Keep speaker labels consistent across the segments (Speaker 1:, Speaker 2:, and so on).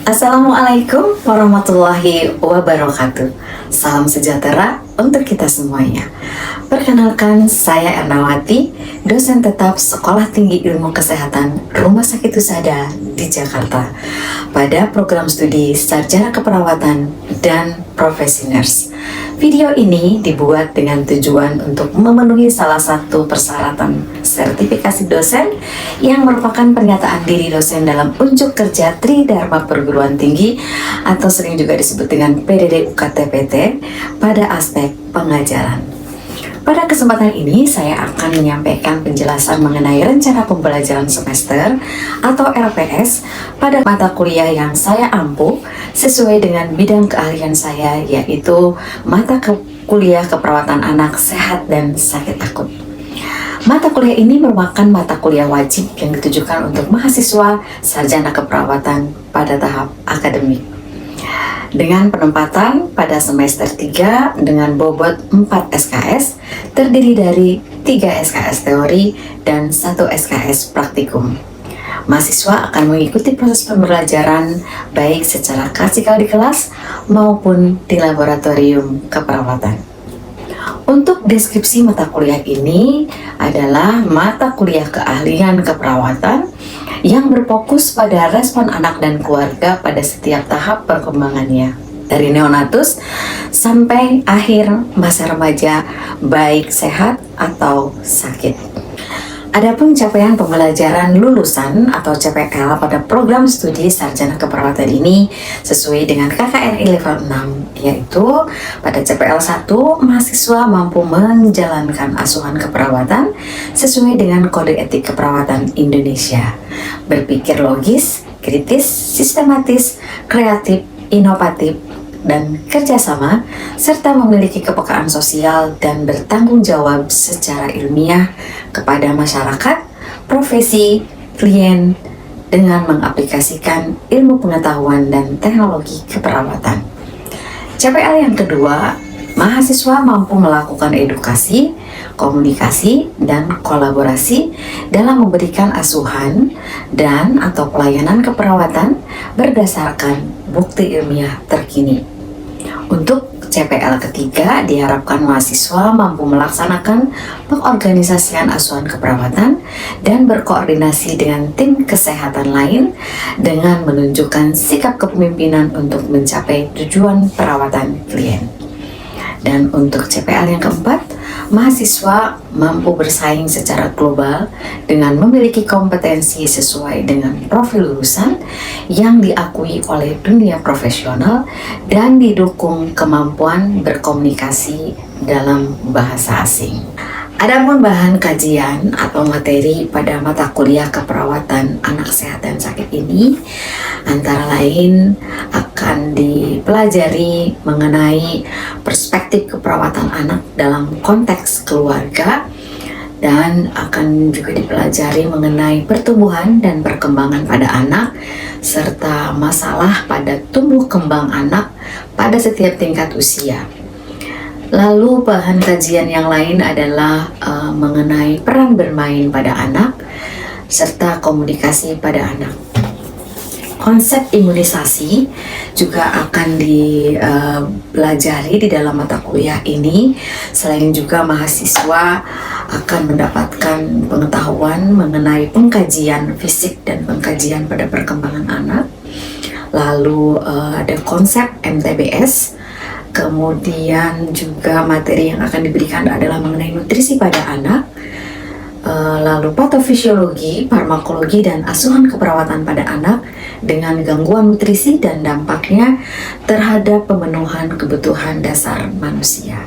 Speaker 1: Assalamualaikum warahmatullahi wabarakatuh. Salam sejahtera untuk kita semuanya. Perkenalkan, saya Ernawati, dosen tetap Sekolah Tinggi Ilmu Kesehatan Rumah Sakit Husada di Jakarta pada program studi Sarjana Keperawatan dan Profesi Nurse. Video ini dibuat dengan tujuan untuk memenuhi salah satu persyaratan sertifikasi dosen yang merupakan pernyataan diri dosen dalam unjuk kerja Tridharma Perguruan Tinggi atau sering juga disebut dengan PDD UKT-PT pada aspek pengajaran. Pada kesempatan ini saya akan menyampaikan penjelasan mengenai rencana pembelajaran semester atau RPS pada mata kuliah yang saya ampuh sesuai dengan bidang keahlian saya, yaitu mata kuliah keperawatan anak sehat dan sakit akut. Mata kuliah ini merupakan mata kuliah wajib yang ditujukan untuk mahasiswa sarjana keperawatan pada tahap akademik. Dengan penempatan pada semester 3 dengan bobot 4 SKS, terdiri dari 3 SKS teori dan 1 SKS praktikum. Mahasiswa akan mengikuti proses pembelajaran baik secara klasikal di kelas maupun di laboratorium keperawatan. Untuk deskripsi mata kuliah ini adalah mata kuliah keahlian keperawatan yang berfokus pada respon anak dan keluarga pada setiap tahap perkembangannya, dari neonatus sampai akhir masa remaja, baik sehat atau sakit. Adapun capaian pembelajaran lulusan atau CPL pada program studi Sarjana Keperawatan ini sesuai dengan KKRI level 6, yaitu pada CPL 1 mahasiswa mampu menjalankan asuhan keperawatan sesuai dengan Kode Etik Keperawatan Indonesia, berpikir logis, kritis, sistematis, kreatif, inovatif, dan kerjasama, serta memiliki kepekaan sosial dan bertanggung jawab secara ilmiah kepada masyarakat, profesi, klien, dengan mengaplikasikan ilmu pengetahuan dan teknologi keperawatan. CPL yang kedua, mahasiswa mampu melakukan edukasi, komunikasi, dan kolaborasi dalam memberikan asuhan dan atau pelayanan keperawatan berdasarkan bukti ilmiah terkini. Untuk CPL ketiga, diharapkan mahasiswa mampu melaksanakan pengorganisasian asuhan keperawatan dan berkoordinasi dengan tim kesehatan lain dengan menunjukkan sikap kepemimpinan untuk mencapai tujuan perawatan klien. Dan untuk CPL yang keempat, mahasiswa mampu bersaing secara global dengan memiliki kompetensi sesuai dengan profil lulusan yang diakui oleh dunia profesional dan didukung kemampuan berkomunikasi dalam bahasa asing. Adapun bahan kajian atau materi pada mata kuliah keperawatan anak sehat dan sakit ini antara lain akan dipelajari mengenai perspektif keperawatan anak dalam konteks keluarga, dan akan juga dipelajari mengenai pertumbuhan dan perkembangan pada anak serta masalah pada tumbuh kembang anak pada setiap tingkat usia. Lalu bahan kajian yang lain adalah mengenai peran bermain pada anak serta komunikasi pada anak. Konsep imunisasi juga akan dipelajari di dalam mata kuliah ini. Selain juga mahasiswa akan mendapatkan pengetahuan mengenai pengkajian fisik dan pengkajian pada perkembangan anak. Lalu ada konsep MTBS. Kemudian juga materi yang akan diberikan adalah mengenai nutrisi pada anak, lalu patofisiologi, farmakologi, dan asuhan keperawatan pada anak dengan gangguan nutrisi dan dampaknya terhadap pemenuhan kebutuhan dasar manusia.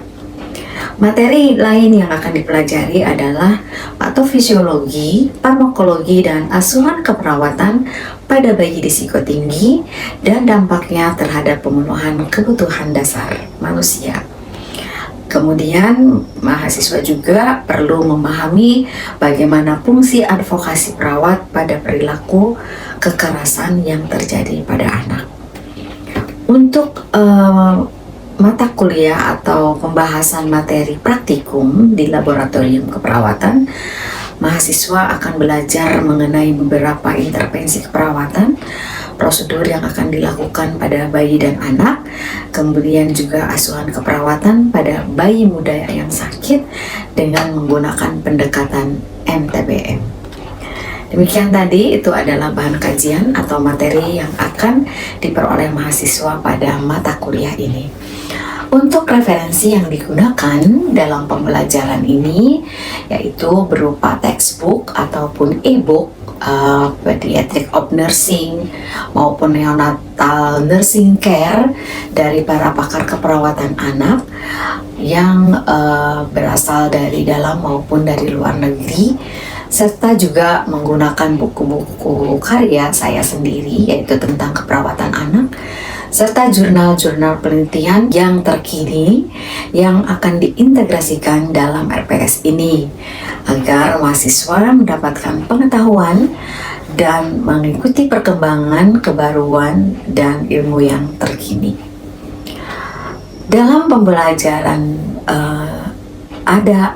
Speaker 1: Materi lain yang akan dipelajari adalah patofisiologi, farmakologi, dan asuhan keperawatan pada bayi risiko tinggi dan dampaknya terhadap pemenuhan kebutuhan dasar manusia. Kemudian mahasiswa juga perlu memahami bagaimana fungsi advokasi perawat pada perilaku kekerasan yang terjadi pada anak. Untuk mata kuliah atau pembahasan materi praktikum di laboratorium keperawatan, mahasiswa akan belajar mengenai beberapa intervensi keperawatan, prosedur yang akan dilakukan pada bayi dan anak, kemudian juga asuhan keperawatan pada bayi muda yang sakit dengan menggunakan pendekatan MTBM. Demikian tadi, itu adalah bahan kajian atau materi yang akan diperoleh mahasiswa pada mata kuliah ini. Untuk referensi yang digunakan dalam pembelajaran ini yaitu berupa textbook ataupun e-book Pediatric of Nursing maupun Neonatal Nursing Care dari para pakar keperawatan anak yang berasal dari dalam maupun dari luar negeri, serta juga menggunakan buku-buku karya saya sendiri yaitu tentang keperawatan anak, serta jurnal-jurnal penelitian yang terkini yang akan diintegrasikan dalam RPS ini agar mahasiswa mendapatkan pengetahuan dan mengikuti perkembangan, kebaruan, dan ilmu yang terkini. Dalam pembelajaran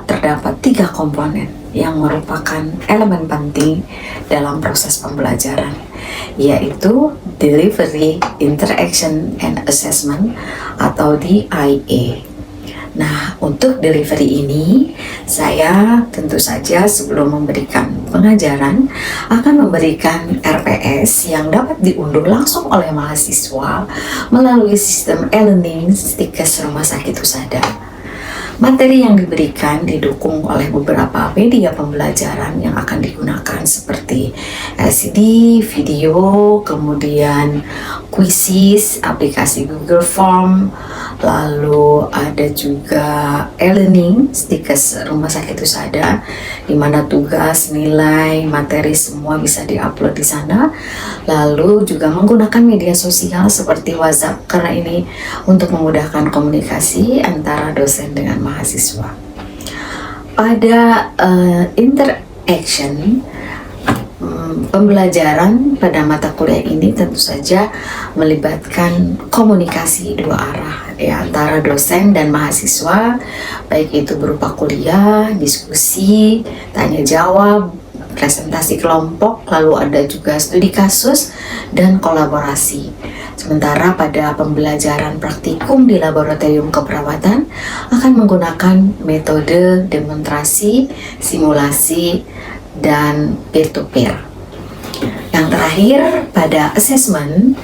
Speaker 1: terdapat 3 komponen yang merupakan elemen penting dalam proses pembelajaran, yaitu Delivery, Interaction, and Assessment atau DIA. Nah, untuk delivery ini, saya tentu saja sebelum memberikan pengajaran akan memberikan RPS yang dapat diunduh langsung oleh mahasiswa melalui sistem e-learning Stikes Rumah Sakit Husada. Materi yang diberikan didukung oleh beberapa media pembelajaran yang akan digunakan seperti LCD, video, kemudian quizzes, aplikasi Google Form, lalu ada juga e-learning Stikes Rumah Sakit Husada, di mana tugas, nilai, materi semua bisa diupload di sana. Lalu juga menggunakan media sosial seperti WhatsApp karena ini untuk memudahkan komunikasi antara dosen dengan mahasiswa. Pada interaction, pembelajaran pada mata kuliah ini tentu saja melibatkan komunikasi 2 arah ya, antara dosen dan mahasiswa, baik itu berupa kuliah, diskusi, tanya jawab, presentasi kelompok, lalu ada juga studi kasus dan kolaborasi. Sementara pada pembelajaran praktikum di laboratorium keperawatan akan menggunakan metode demonstrasi, simulasi, dan peer-to-peer. Yang terakhir, pada assessment,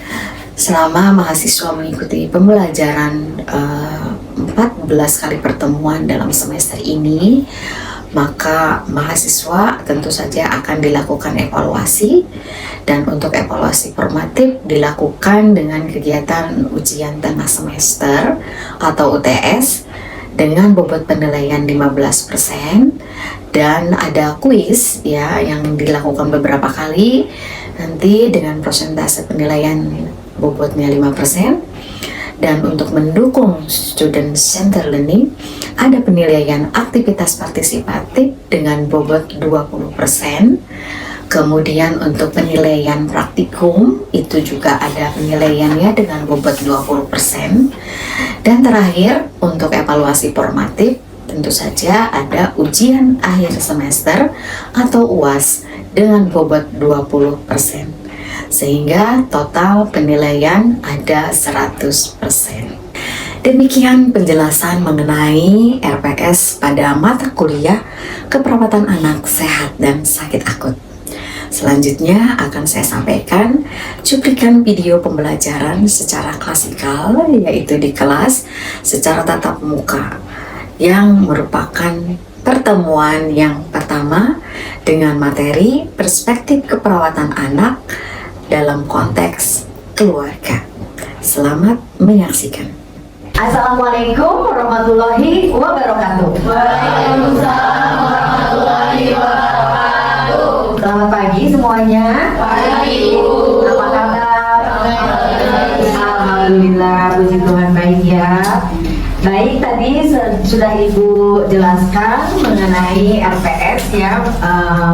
Speaker 1: selama mahasiswa mengikuti pembelajaran 14 kali pertemuan dalam semester ini, maka mahasiswa tentu saja akan dilakukan evaluasi, dan untuk evaluasi formatif dilakukan dengan kegiatan ujian tengah semester atau UTS dengan bobot penilaian 15%, dan ada kuis ya yang dilakukan beberapa kali nanti dengan persentase penilaian bobotnya 5%. Dan untuk mendukung student center learning ada penilaian aktivitas partisipatif dengan bobot 20%. Kemudian untuk penilaian praktikum itu juga ada penilaiannya dengan bobot 20%. Dan terakhir untuk evaluasi formatif tentu saja ada ujian akhir semester atau UAS dengan bobot 20%. Sehingga total penilaian ada 100%. Demikian penjelasan mengenai RPS pada mata kuliah keperawatan anak sehat dan sakit akut. Selanjutnya akan saya sampaikan cuplikan video pembelajaran secara klasikal, yaitu di kelas secara tatap muka, yang merupakan pertemuan yang pertama dengan materi perspektif keperawatan anak dalam konteks keluarga. Selamat menyaksikan.
Speaker 2: Assalamualaikum warahmatullahi wabarakatuh.
Speaker 3: Waalaikumsalam warahmatullahi wabarakatuh.
Speaker 2: Selamat pagi semuanya.
Speaker 3: Pagi, Bu.
Speaker 2: Apa kabar? Alhamdulillah, puji Tuhan baik ya. Baik, tadi sudah Ibu jelaskan mengenai RPS ya,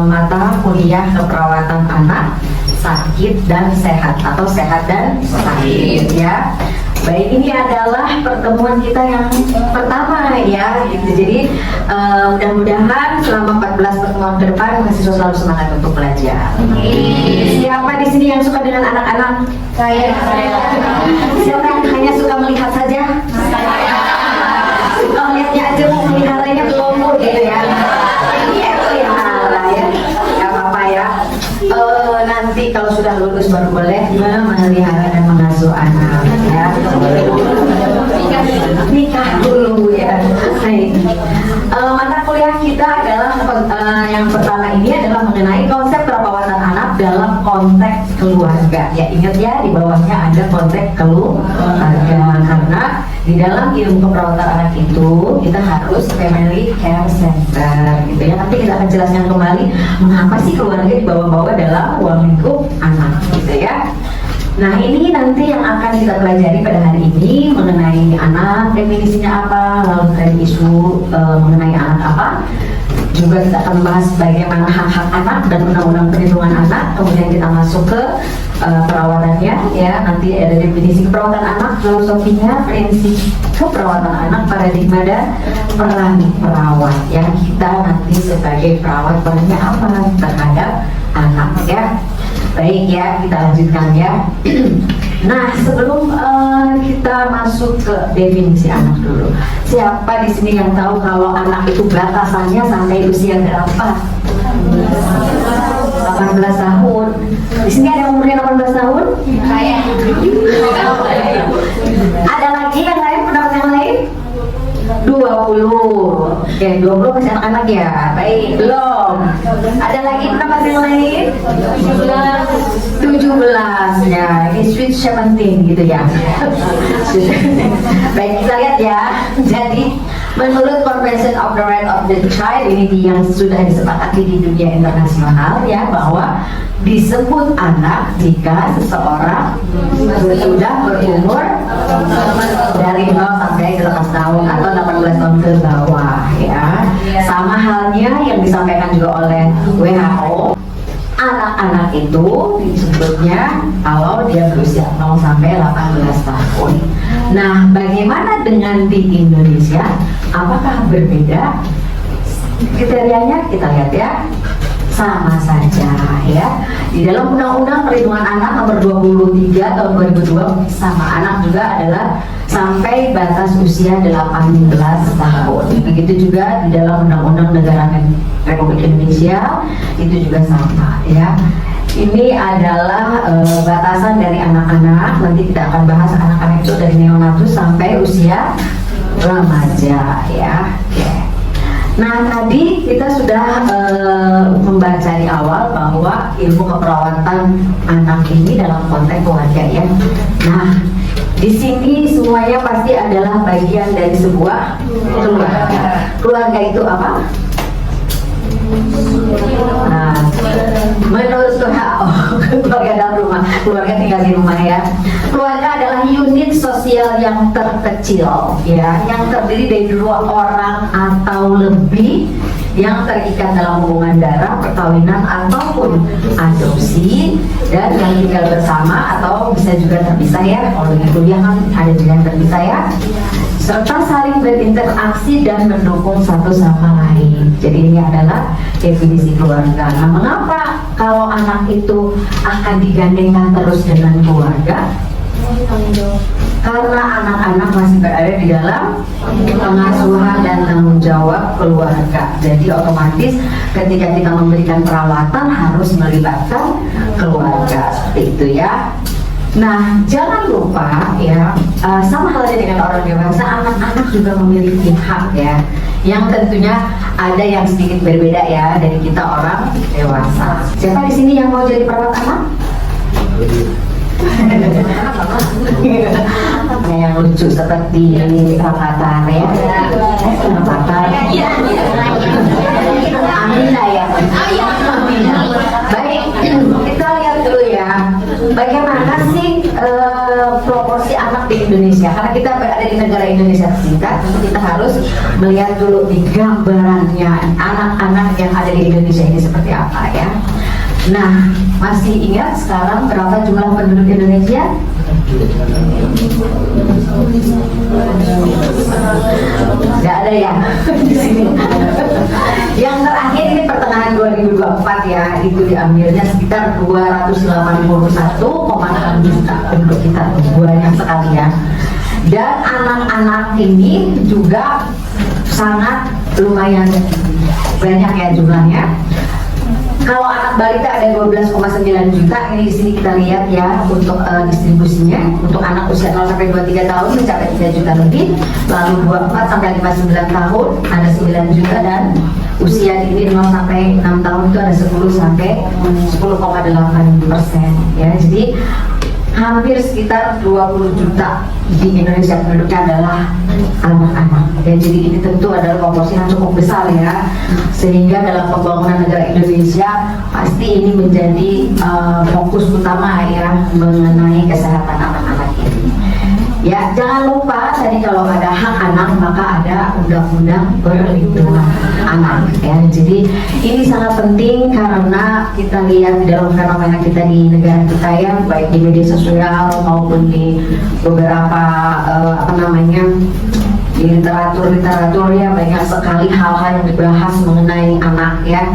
Speaker 2: mata kuliah keperawatan anak sakit dan sehat atau sehat dan sakit ya. Baik, ini adalah pertemuan kita yang pertama ya. Gitu. Jadi mudah-mudahan selama 14 pertemuan ke depan mahasiswa selalu semangat untuk belajar. Siapa di sini yang suka dengan anak-anak? Saya. Siapa yang hanya suka melihat saja? Suka melihatnya aja, mau meliharanya belum gitu ya. Iya, pelihara ya. Gak apa-apa ya. Nanti kalau sudah lulus baru boleh memelihara dan mengasuh anak ya. Nikah dulu ya. Baik. Mata kuliah kita adalah yang pertama ini adalah mengenai konsep perawatan anak dalam konteks keluarga. Ya ingat ya, di bawahnya ada konteks keluarga karena di dalam ilmu keperawatan anak itu kita harus family care center gitu ya. Nanti kita akan jelaskan kembali mengapa sih keluarga dibawa-bawa dalam ruang lingkup anak gitu ya. Nah ini nanti yang akan kita pelajari pada hari ini mengenai anak, definisinya apa, lalu tren isu mengenai anak apa. Juga kita akan membahas bagaimana hak-hak anak dan undang-undang perlindungan anak. Kemudian kita masuk ke perawatannya ya. Nanti ada definisi keperawatan anak, filosofinya, prinsip keperawatan anak, paradigma dan peran perawat. Yang kita nanti sebagai perawat perannya apa terhadap anak ya. Baik ya, kita lanjutkan ya. Nah, sebelum kita masuk ke definisi anak dulu, siapa di sini yang tahu kalau anak itu batasannya sampai usia berapa? 18 tahun. Di sini ada yang umurnya 18 tahun? Saya. Ada lagi yang lain, pendapat yang lain? 20. Oke, 20 masih anak-anak ya. Baik, belum. Ada lagi pendapat yang lain? 17 ya. Ini sweet 17 gitu ya. Baik, kita lihat ya. Jadi menurut Convention of the Right of the Child ini yang sudah disepakati di dunia internasional ya, bahwa disebut anak jika seseorang sudah berumur dari 0 sampai 18 tahun atau 18 tahun ke bawah ya. Sama halnya yang disampaikan juga oleh WHO, anak-anak itu disebutnya kalau dia berusia 0 sampai 18 tahun. Nah, bagaimana dengan di Indonesia? Apakah berbeda? Kriterianya kita lihat ya. Sama saja ya. Di dalam Undang-Undang Perlindungan Anak nomor 23 tahun 2002 sama anak juga adalah sampai batas usia 18 tahun. Begitu juga di dalam Undang-Undang Negara Republik Indonesia itu juga sama ya. Ini adalah batasan dari anak-anak. Nanti kita akan bahas anak-anak itu dari neonatus sampai usia remaja ya. Nah tadi kita sudah membaca di awal bahwa ilmu keperawatan anak ini dalam konteks keluarga ya. Nah di sini semuanya pasti adalah bagian dari sebuah keluarga. Keluarga itu apa? Nah, menurut WHO, keluarga dalam rumah, keluarga tinggal di rumah ya. Keluarga adalah unit sosial yang terkecil ya, yang terdiri dari 2 orang atau lebih yang terikat dalam hubungan darah, perkawinan ataupun adopsi, dan yang tinggal bersama atau bisa juga terpisah ya. Kalau di kuliah kan ada juga yang terpisah ya. Serta saling berinteraksi dan mendukung satu sama lain. Jadi ini adalah definisi keluarga. Nah, mengapa kalau anak itu akan digandengkan terus dengan keluarga? Karena anak-anak masih berada di dalam pengasuhan dan tanggung jawab keluarga. Jadi otomatis ketika kita memberikan perawatan harus melibatkan keluarga, seperti itu ya. Nah, jangan lupa ya, sama halnya dengan orang dewasa, anak-anak juga memiliki hak ya, yang tentunya ada yang sedikit berbeda ya dari kita orang dewasa. Siapa di sini yang mau jadi perawat anak? Yang lucu seperti Rafathar ya, Rafathar. Amina ya. Amina. Baik, kita lihat dulu ya. Bagaimana sih proporsi anak di Indonesia? Karena kita berada di negara Indonesia tersingkat, kita harus melihat dulu di gambarannya anak-anak yang ada di Indonesia ini seperti apa ya. Nah, masih ingat sekarang berapa jumlah penduduk Indonesia? Nggak ada ya di sini. Yang terakhir ini pertengahan 2024 ya, itu diambilnya sekitar 281,6 juta penduduk kita, banyak sekali ya. Dan anak-anak ini juga sangat lumayan banyak ya jumlahnya. Kalau anak balita ada 12,9 juta, ini di sini kita lihat ya untuk distribusinya. Untuk anak usia 0 sampai 23 tahun mencapai 3 juta lebih, lalu 24 sampai 59 tahun ada 9 juta, dan usia dini 0 sampai 6 tahun itu ada 10 sampai 10,8% ya. Jadi hampir sekitar 20 juta di Indonesia penduduknya adalah anak-anak ya. Jadi ini tentu adalah proporsi yang cukup besar ya, sehingga dalam pembangunan negara Indonesia pasti ini menjadi fokus utama ya mengenai kesehatan anak-anak ini. Ya, jangan lupa tadi kalau ada hak anak maka ada undang-undang perlindungan anak ya. Jadi ini sangat penting karena kita lihat dalam fenomena kita di negara kita ya, baik di media sosial maupun di beberapa di literatur ya, banyak sekali hal-hal yang dibahas mengenai anak ya.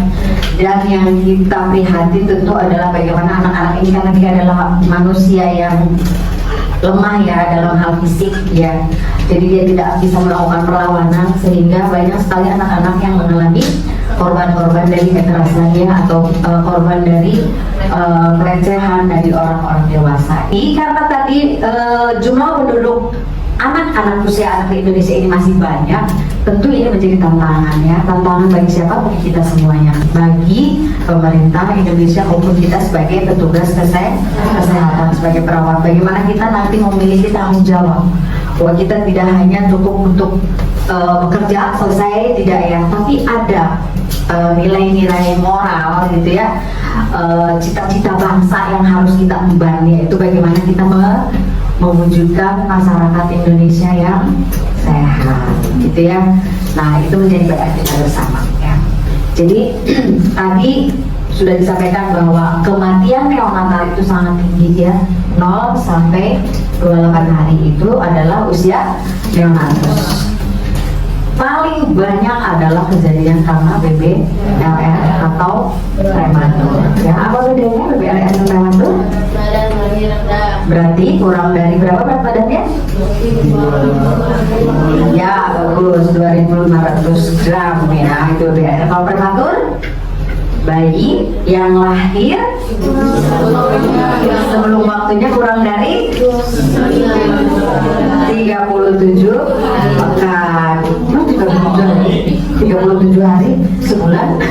Speaker 2: Dan yang kita prihatin tentu adalah bagaimana anak-anak ini, karena dia adalah manusia yang lemah ya dalam hal fisik ya, jadi dia tidak bisa melakukan perlawanan, sehingga banyak sekali anak-anak yang mengalami korban-korban dari kekerasan ya, atau korban dari pelecehan dari orang-orang dewasa. Ini karena tadi jumlah penduduk anak-anak usia anak di Indonesia ini masih banyak, tentu ini menjadi tantangan ya, tantangan bagi siapa? Bagi kita semuanya, bagi pemerintah Indonesia maupun kita sebagai petugas kesehatan, sebagai perawat. Bagaimana kita nanti memiliki tanggung jawab bahwa kita tidak hanya cukup untuk bekerja selesai, tidak ya, tapi ada nilai-nilai moral gitu ya, cita-cita bangsa yang harus kita emban, yaitu bagaimana kita mewujudkan masyarakat Indonesia yang sehat gitu ya. Nah, itu menjadi PR kita bersama ya. Jadi tadi sudah disampaikan bahwa kematian neonatal itu sangat tinggi ya, 0 sampai 28 hari itu adalah usia neonatus. Paling banyak adalah kejadian karena BBLR atau prematur ya. Apa bedanya BBLR dan prematur?
Speaker 3: Badan lebih rendah.
Speaker 2: Berarti kurang dari berapa berat badannya? Ya bagus, 2.500 gram ya, itu BBLR. Kalau prematur, bayi yang lahir sebelum waktunya kurang dari 37 pekan. 37 hari sebulan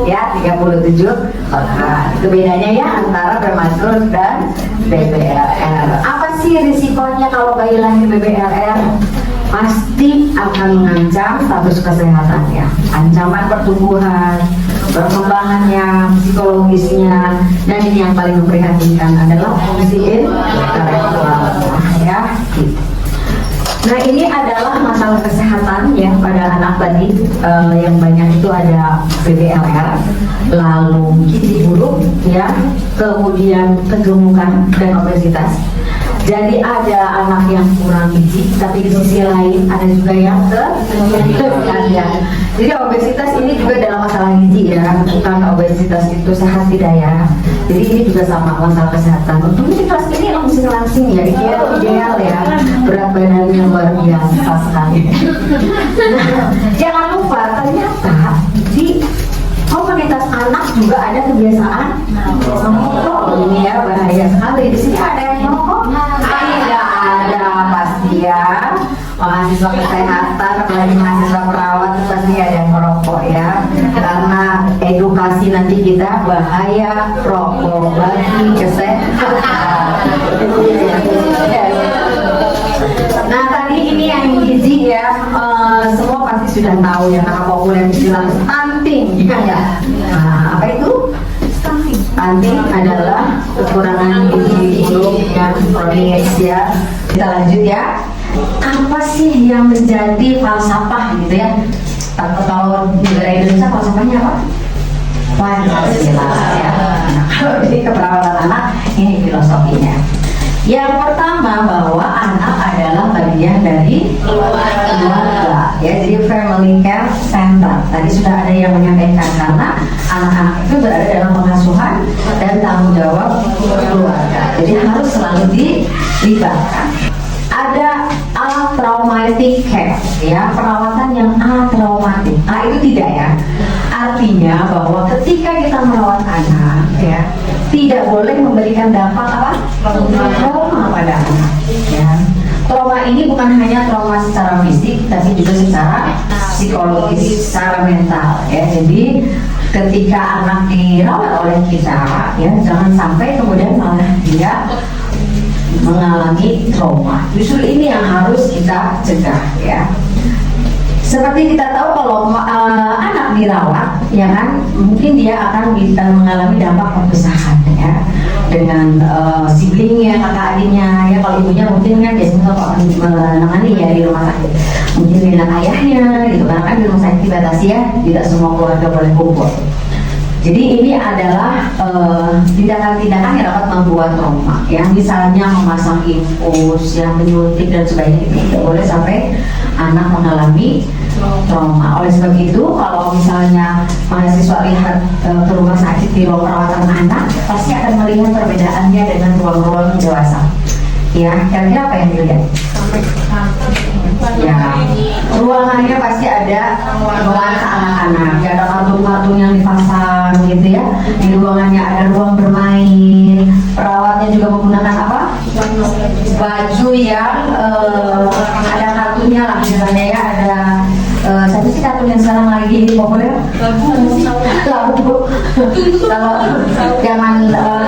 Speaker 2: ya, 37 pekan. Itu bedanya ya antara prematur dan BBLR. Apa sih risikonya kalau bayi lahir BBLR? Pasti akan mengancam status kesehatannya, ancaman pertumbuhan, perkembangannya, psikologisnya, dan ini yang paling memprihatinkan adalah fungsi intelektual ya. Nah, ini adalah masalah kesehatan ya pada anak tadi, yang banyak itu ada BBLR, lalu gizi buruk ya, kemudian kegemukan dan obesitas. Jadi ada anak yang kurang gizi, tapi di sisi lain ada juga yang kelebihan ya. Jadi obesitas ini juga dalam masalah gizi ya, bukan obesitas itu sehat tidak ya. Jadi ini juga sama masalah kesehatan. Untuk di kelas ini langsing ya, ideal ya, berat badannya luar biasa sekali. Nah, jangan lupa ternyata di komunitas anak juga ada kebiasaan merokok. Ini ya bahaya sekali. Di sini ada yang merokok? Tidak ada pasti ya. Mahasiswa kesehatan, apalagi mahasiswa perawat itu pasti ada yang merokok ya. Karena edukasi nanti kita bahaya rokok bagi kesehatan. Nah tadi ini yang gizi ya, semua pasti sudah tahu ya, karena populer istilah stunting ya. Nah apa itu? Stunting adalah kekurangan gizi buruk yang kronis ya. Kita lanjut ya. Apa sih yang menjadi falsafah gitu ya? Kalau di negara Indonesia falsafahnya apa? Pancasila ya. Nah, kalau di keperawatan anak ini filosofinya. Yang pertama, bahwa anak adalah bagian dari keluarga, ya, jadi family care center. Tadi sudah ada yang menyampaikan, karena anak-anak itu berada dalam pengasuhan dan tanggung jawab keluarga, jadi harus selalu dilibatkan. Ada traumatic care, ya, perawatan yang traumatik. Itu tidak, ya. Artinya bahwa ketika kita merawat anak, ya, tidak boleh memberikan dampak apa? Trauma pada anak, ya. Trauma ini bukan hanya trauma secara fisik, tapi juga secara psikologis, secara mental, ya. Jadi ketika anak dirawat oleh kita, ya, jangan sampai kemudian malah dia mengalami trauma. Justru ini yang harus kita cegah, ya. Seperti kita tahu kalau anak dirawat, ya kan, mungkin dia akan mengalami dampak perpisahan, ya, dengan siblingnya, kakak adiknya, ya. Kalau ibunya mungkin kan biasanya kalau menangani, ya, di rumah sakit, mungkin dengan ayahnya, gitu. Karena kan di rumah sakit dibatasi, ya, tidak semua keluarga boleh kumpul. Jadi ini adalah tindakan-tindakan yang dapat membuat trauma, ya, misalnya memasang infus, yang menyuntik dan sebagainya, itu tidak boleh sampai anak mengalami trauma. Oleh sebab itu, kalau misalnya mahasiswa lihat ke rumah sakit di ruang perawatan anak, pasti akan melihat perbedaannya dengan ruang-ruang dewasa. Ya, kira-kira apa yang dilihat? Ya, ruangannya pasti ada nuansa anak-anak, ya, ada kartun-kartun yang dipasang, gitu, ya. Di ruangannya ada ruang bermain, perawatnya juga menggunakan apa? Baju yang ada kartunnya lah, misalnya, ya, ada satu sih kartun yang sekarang lagi populer. Kalau zaman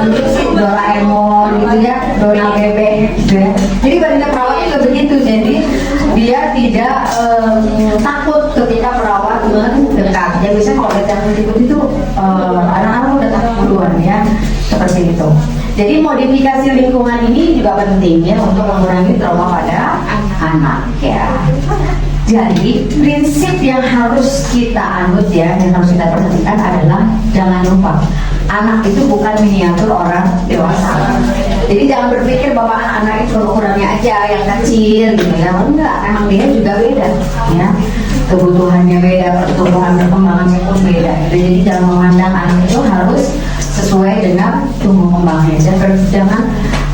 Speaker 2: dulu sih Doraemon, gitu, ya, Dona Bebek, gitu, ya. Jadi banyak perawat juga begitu, jadi dia tidak takut ketika perawat mendekat. Ya, biasanya kalau ada yang ribut itu anak-anak udah takut duluan, ya, seperti itu. Jadi modifikasi lingkungan ini juga penting, ya, untuk mengurangi trauma pada anak, ya. Jadi prinsip yang harus kita anut, ya, yang harus kita perhatikan adalah jangan lupa anak itu bukan miniatur orang dewasa. Jadi jangan berpikir bahwa anak-anak itu ukurannya aja yang kecil, gitu, ya. Enggak, emang dia juga beda, ya. Kebutuhannya beda, pertumbuhan perkembangannya pun beda. Jadi jangan memandang anak itu harus sesuai dengan tumbuh kembangnya. Jangan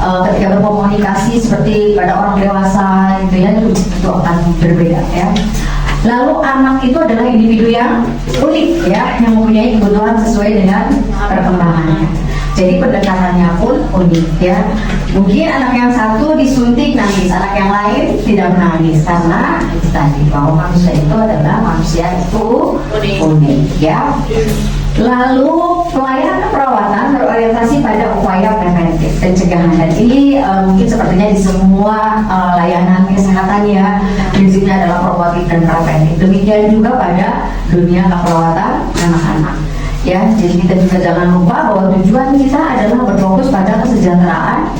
Speaker 2: ketika berkomunikasi seperti pada orang dewasa, gitu, ya, itu akan berbeda, ya. Lalu anak itu adalah individu yang unik, ya, yang mempunyai kebutuhan sesuai dengan perkembangannya. Jadi pendekatannya pun unik, ya. Mungkin anak yang satu disuntik nangis, anak yang lain tidak menangis, karena itu tadi bahwa manusia itu adalah manusia itu unik, ya. Lalu pelayanan perawatan berorientasi pada upaya preventif pencegahan, dan ini mungkin sepertinya di semua layanan kesehatan, ya, prinsipnya adalah promotif dan preventif. Demikian juga pada dunia keperawatan anak-anak, ya. Jadi kita juga jangan lupa bahwa tujuan kita adalah berfokus pada kesejahteraan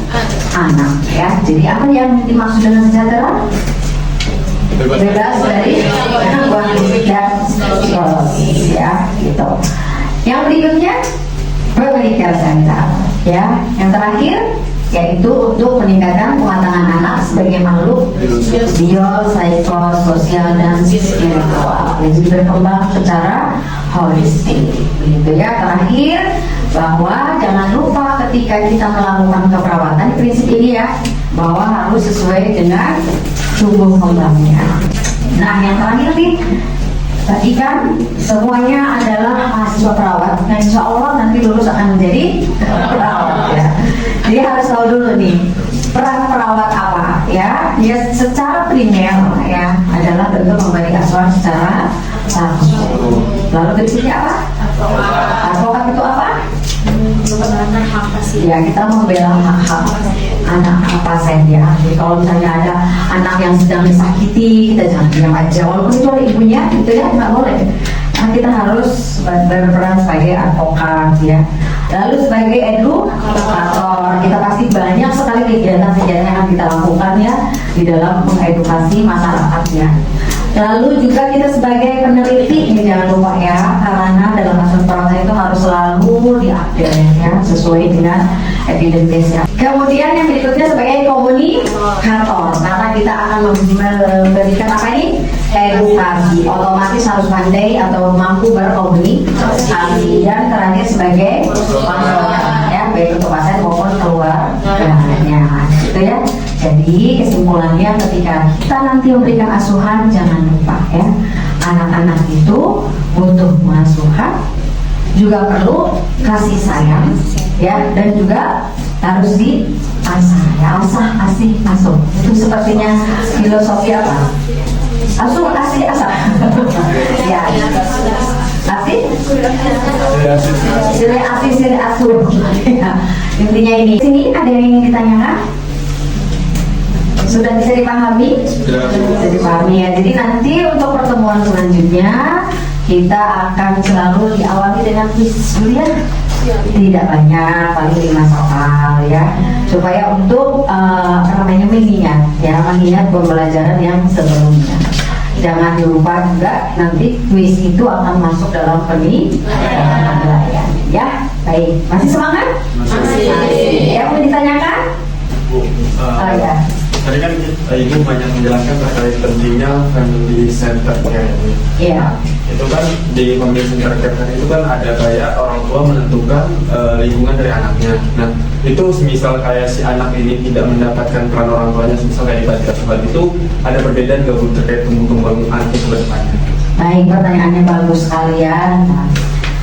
Speaker 2: anak, ya. Jadi apa yang dimaksud dengan sejahtera? Bebas dari gangguan fisik dan psikologis, ya, gitu. Yang berikutnya family care center, ya. Yang terakhir yaitu untuk meningkatkan pematangan anak sebagai makhluk biopsikososial dan spiritual, jadi berkembang secara holistik, gitu, ya. Terakhir, bahwa jangan lupa ketika kita melakukan keperawatan, prinsip ini, ya, bahwa harus sesuai dengan tumbuh kembangnya. Nah, yang terakhir nih, tadi kan semuanya adalah mahasiswa perawat, nah insya Allah nanti lulus akan menjadi perawat, ya. Jadi harus tahu dulu nih peran perawat apa, ya. Ya, secara primer, ya, adalah tentu memberi asuhan secara langsung. Lalu berikutnya apa? Advokat itu apa?
Speaker 3: Mempertahankan hak pasien.
Speaker 2: Ya, kita membela hak-hak anak pasien, ya. Jadi kalau misalnya ada anak yang sedang disakiti, kita jangan diam aja, walaupun itu oleh ibunya, gitu, ya, nggak boleh. Nah, kita harus berperan sebagai advokat, ya. Lalu sebagai edukator, kita pasti banyak sekali kegiatan-kegiatan yang kita lakukan, ya, di dalam mengedukasi masyarakat, ya. Lalu juga kita sebagai peneliti, ini jangan lupa, ya, karena dalam kasus perawatan itu harus selalu ya, sesuai dengan evidence-nya. Kemudian yang berikutnya sebagai komunikator, karena kita akan memberikan apa ini? Edukasi, otomatis harus pandai atau mampu berkomunikasi. Dan terakhir sebagai konsultan, ya, baik untuk pasien maupun keluarganya, gitu ya. Jadi kesimpulannya ketika kita nanti memberikan asuhan, jangan lupa ya, anak-anak itu butuh asuhan, juga perlu kasih sayang, ya, dan juga harus diasah, ya, asih, asuh. Itu sepertinya filosofi apa? Asuh, asih, asah. Ya, asih, sini asih, sini asuh. Ya, intinya ini. Sini ada yang ingin ditanyakan? Sudah bisa dipahami? Sudah dipahami ya. Jadi nanti untuk pertemuan selanjutnya kita akan selalu diawali dengan kuis dulu ya. Tidak banyak, paling 5 soal ya. Supaya untuk mengingat ya, mengingat pembelajaran yang sebelumnya. Jangan lupa juga nanti kuis itu akan masuk dalam penilaian ya. Baik, masih semangat? Masih. Ya, mau ditanyakan?
Speaker 4: Bu,
Speaker 2: Oh ya.
Speaker 4: tadi kan Ibu banyak menjelaskan terkait pentingnya family center care ini.
Speaker 2: Iya.
Speaker 4: Itu kan di family center care itu kan ada kayak orang tua menentukan lingkungan dari anaknya. Nah, itu semisal kayak si anak ini tidak mendapatkan peran orang tuanya, semisal kayak di panti asuhan itu ada perbedaan nggak Bu terkait tumbuh kembang anak itu ke depannya?
Speaker 2: Baik, pertanyaannya bagus sekalian.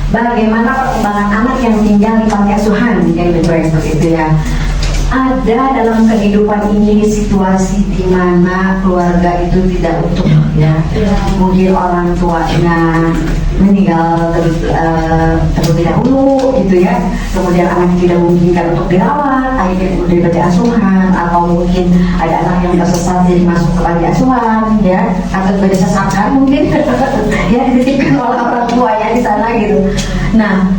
Speaker 2: Bagaimana perkembangan anak yang tinggal di panti asuhan? Yang seperti itu ya. Ada dalam kehidupan ini situasi di mana keluarga itu tidak utuh ya. Mungkin orang tuanya meninggal terlebih dahulu gitu ya. Kemudian anak tidak memungkinkan untuk dirawat, akhirnya kemudian panti asuhan, atau mungkin ada anak yang tersesat jadi masuk ke panti asuhan ya, atau juga disesatkan mungkin ya, dititipkan oleh orang tuanya di sana gitu. Nah,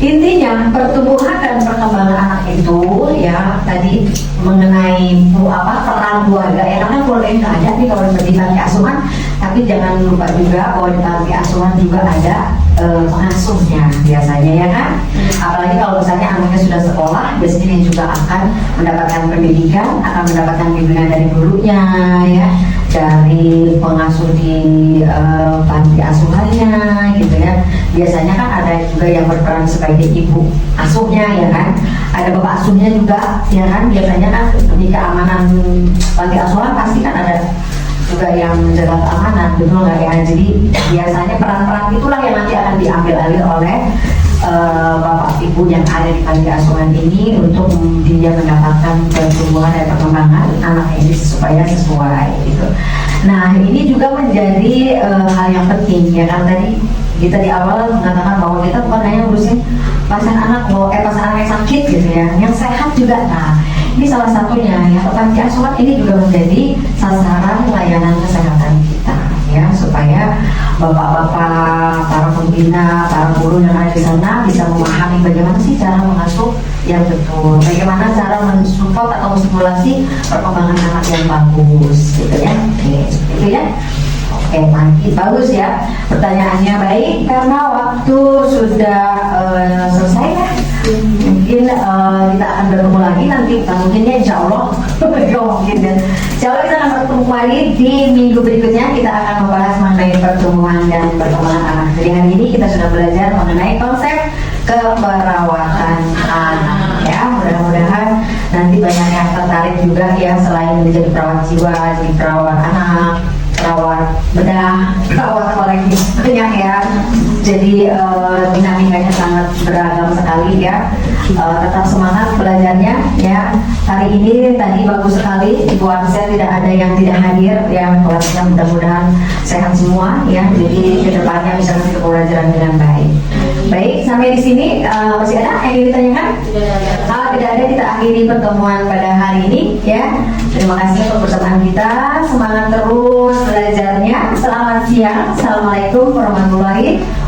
Speaker 2: intinya pertumbuhan dan perkembangan anak itu ya tadi mengenai peran keluarga ya, karena keluarga itu ada nih kalau di panti asuhan, tapi jangan lupa juga bahwa di panti asuhan juga ada pengasuhnya biasanya ya kan. Apalagi kalau misalnya anaknya sudah sekolah, biasanya dia juga akan mendapatkan pendidikan, akan mendapatkan bimbingan dari gurunya ya, dari pengasuh di panti asuhannya gitu ya. Biasanya kan ada juga yang berperan sebagai ibu asuhnya ya kan, ada bapak asuhnya juga ya kan. Biasanya kan di keamanan panti asuhan pasti kan ada juga yang menjaga keamanan, betul nggak ya? Jadi biasanya peran-peran itulah yang nanti akan diambil alih oleh bapak ibu yang ada di panti asuhan ini untuk dia mendapatkan pertumbuhan dan perkembangan anak ini supaya sesuai gitu. Nah, ini juga menjadi hal yang penting ya kan. Tadi kita di awal mengatakan bahwa kita bukan hanya ngurusin pasien anak pasien anak yang sakit gitu ya, yang sehat juga. Nah, ini salah satunya ya, panti asuhan ini juga menjadi sasaran layanan kesehatan kita ya, supaya bapak-bapak, para pembina, para guru yang ada di sana bisa memahami bagaimana sih cara mengasuh yang betul, bagaimana cara mensupport atau menstimulasi perkembangan anak yang bagus gitu ya. Oke, itu ya. Oke, mantap, bagus ya pertanyaannya. Baik, karena waktu sudah selesai ya, mungkin kita akan bertemu lagi nanti, mungkinnya insya Allah mungkin dan insya Allah kita akan bertemu lagi di minggu berikutnya. Kita akan membahas mengenai pertumbuhan dan perkembangan anak. Jadi hari ini kita sudah belajar mengenai konsep keperawatan anak ya. Mudah-mudahan nanti banyak yang tertarik juga ya, selain menjadi perawat jiwa, jadi perawat anak, perawat bedah, perawat kolektif banyak ya. Jadi dinamikanya sangat beragam sekali ya. Tetap semangat belajarnya ya. Hari ini tadi bagus sekali, Ibu Arsia tidak ada yang tidak hadir ya. Kelasnya mudah-mudahan sehat semua ya. Jadi kedepannya bisa nanti pembelajaran dengan baik. Baik, sampai di sini masih ada yang ingin ditanyakan? Kalau tidak ada, kita akhiri pertemuan pada hari ini ya. Terima kasih untuk persamaan kita. Semangat terus belajarnya. Selamat siang. Assalamualaikum warahmatullahi wabarakatuh.